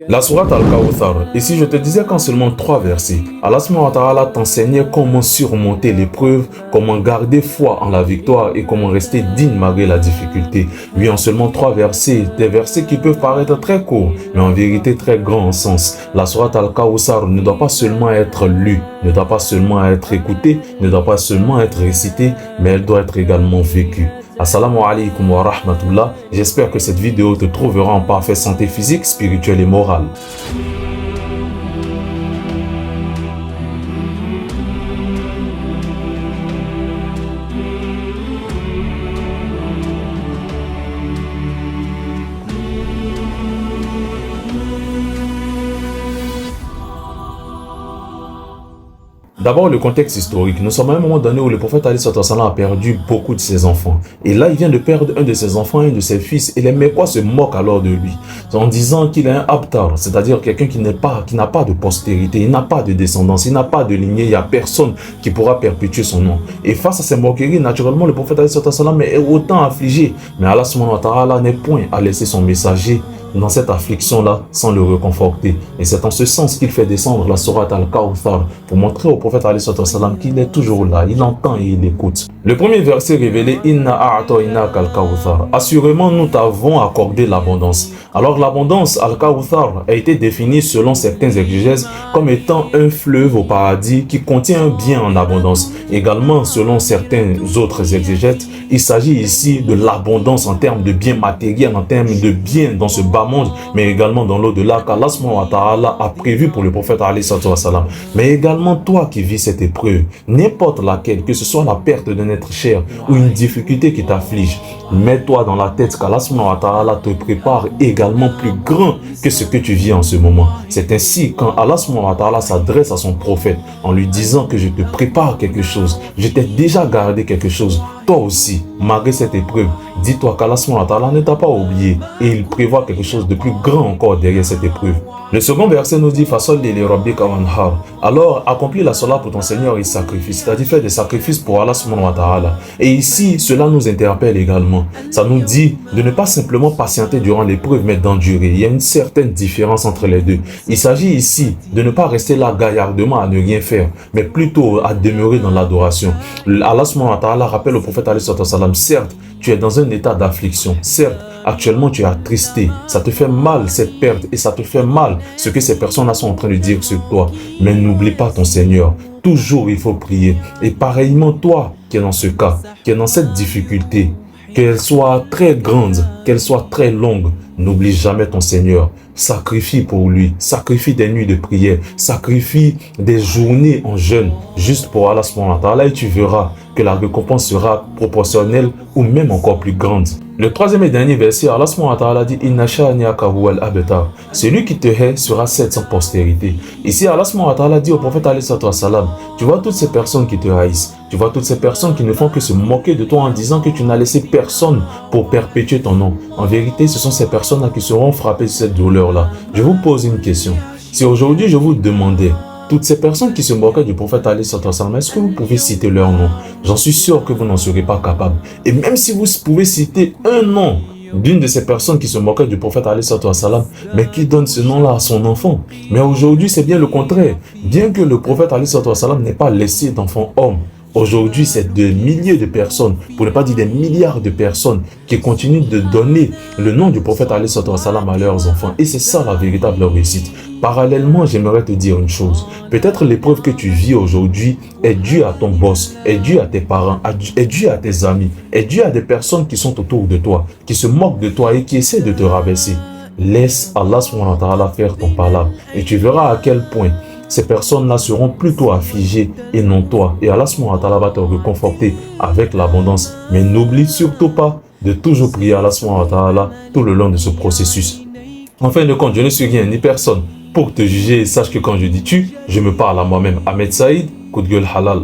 La sourate Al-Kawthar. Et si je te disais qu'en seulement 3 versets, Allah subhanahu wa ta'ala t'enseignait comment surmonter l'épreuve, comment garder foi en la victoire et comment rester digne malgré la difficulté. Oui, en seulement 3 versets, des versets qui peuvent paraître très courts, mais en vérité très grands en sens. La sourate Al-Kawthar ne doit pas seulement être lue, ne doit pas seulement être écoutée, ne doit pas seulement être récitée, mais elle doit être également vécue. Assalamu alaikum wa rahmatullah. J'espère que cette vidéo te trouvera en parfaite santé physique, spirituelle et morale. D'abord, le contexte historique. Nous sommes à un moment donné où le prophète Ali a perdu beaucoup de ses enfants. Et là, il vient de perdre un de ses enfants, un de ses fils. Et les Mécois se moquent alors de lui, en disant qu'il est un abtar, c'est-à-dire quelqu'un qui n'a pas de postérité, il n'a pas de descendance, il n'a pas de lignée, il n'y a personne qui pourra perpétuer son nom. Et face à ces moqueries, naturellement, le prophète Ali est autant affligé. Mais Allah subhanahu wa ta'ala n'est point à laisser son messager dans cette affliction-là sans le réconforter. Et c'est en ce sens qu'il fait descendre la sourate Al-Kawthar pour montrer au prophète qu'il est toujours là, il entend et il écoute. Le premier verset révélé, Inna a'atoinaka al-Kawthar. Assurément, nous t'avons accordé l'abondance. Alors l'abondance Al-Kawthar a été définie selon certains exégèses comme étant un fleuve au paradis qui contient un bien en abondance. Également, selon certains autres exégètes, il s'agit ici de l'abondance en termes de biens matériels, en termes de biens dans ce bas monde, mais également dans l'au-delà qu'Allah subhanahu wa ta'ala a prévu pour le prophète alayhi salam. Mais également toi qui vis cette épreuve, n'importe laquelle, que ce soit la perte d'un être cher ou une difficulté qui t'afflige, mets-toi dans la tête qu'Allah subhanahu wa ta'ala te prépare également plus grand que ce que tu vis en ce moment. C'est ainsi quand Allah subhanahu wa ta'ala s'adresse à son prophète en lui disant que je te prépare quelque chose, je t'ai déjà gardé quelque chose. Toi aussi, malgré cette épreuve, dis-toi qu'Allah subhanahu wa ta'ala ne t'a pas oublié et il prévoit quelque chose de plus grand encore derrière cette épreuve. Le second verset nous dit Fasolli li rabbika wanhar. Alors accomplis la salat pour ton Seigneur et sacrifice, c'est-à-dire faire des sacrifices pour Allah subhanahu wa ta'ala. Et ici, cela nous interpelle également. Ça nous dit de ne pas simplement patienter durant l'épreuve, mais d'endurer. Il y a une certaine différence entre les deux. Il s'agit ici de ne pas rester là gaillardement à ne rien faire, mais plutôt à demeurer dans l'adoration. Allah subhanahu wa ta'ala rappelle au prophète alayhi salam, certes, tu es dans un état d'affliction, certes, actuellement tu es attristé, ça te fait mal cette perte et ça te fait mal ce que ces personnes-là sont en train de dire sur toi. Mais n'oublie pas ton Seigneur, toujours il faut prier. Et pareillement toi qui es dans ce cas, qui es dans cette difficulté, qu'elle soit très grande, qu'elle soit très longue, n'oublie jamais ton Seigneur. Sacrifie pour lui, sacrifie des nuits de prière, sacrifie des journées en jeûne, juste pour Allah subhanahu wa ta'ala, et tu verras que la récompense sera proportionnelle ou même encore plus grande. Le troisième et dernier verset, Allah subhanahu wa ta'ala dit Inna sha'niyaka huwal abtar. Celui qui te hait sera celle sans postérité. Ici, Allah subhanahu wa ta'ala dit au prophète alayhi salam, tu vois toutes ces personnes qui te haïssent, tu vois toutes ces personnes qui ne font que se moquer de toi en disant que tu n'as laissé personne pour perpétuer ton nom. En vérité, ce sont ces personnes-là qui seront frappées de cette douleur-là. Je vous pose une question. Si aujourd'hui je vous demandais, toutes ces personnes qui se moquaient du prophète alayhi salam, est-ce que vous pouvez citer leur nom? J'en suis sûr que vous n'en serez pas capable. Et même si vous pouvez citer un nom d'une de ces personnes qui se moquaient du prophète alayhi salam, mais qui donne ce nom-là à son enfant. Mais aujourd'hui, c'est bien le contraire. Bien que le prophète alayhi salam n'ait pas laissé d'enfant homme, aujourd'hui, c'est des milliers de personnes, pour ne pas dire des milliards de personnes, qui continuent de donner le nom du prophète alayhi salam à leurs enfants. Et c'est ça la véritable réussite. Parallèlement, j'aimerais te dire une chose. Peut-être l'épreuve que tu vis aujourd'hui est due à ton boss, est due à tes parents, est due à tes amis, est due à des personnes qui sont autour de toi, qui se moquent de toi et qui essaient de te rabaisser. Laisse Allah subhanahu wa ta'ala faire ton palabre et tu verras à quel point ces personnes-là seront plutôt affligées et non toi. Et Allah subhanahu wa ta'ala va te réconforter avec l'abondance. Mais n'oublie surtout pas de toujours prier Allah subhanahu wa ta'ala tout le long de ce processus. En fin de compte, je ne suis rien ni personne pour te juger. Sache que quand je dis tu, je me parle à moi-même. Ahmed Saïd, coup de gueule halal.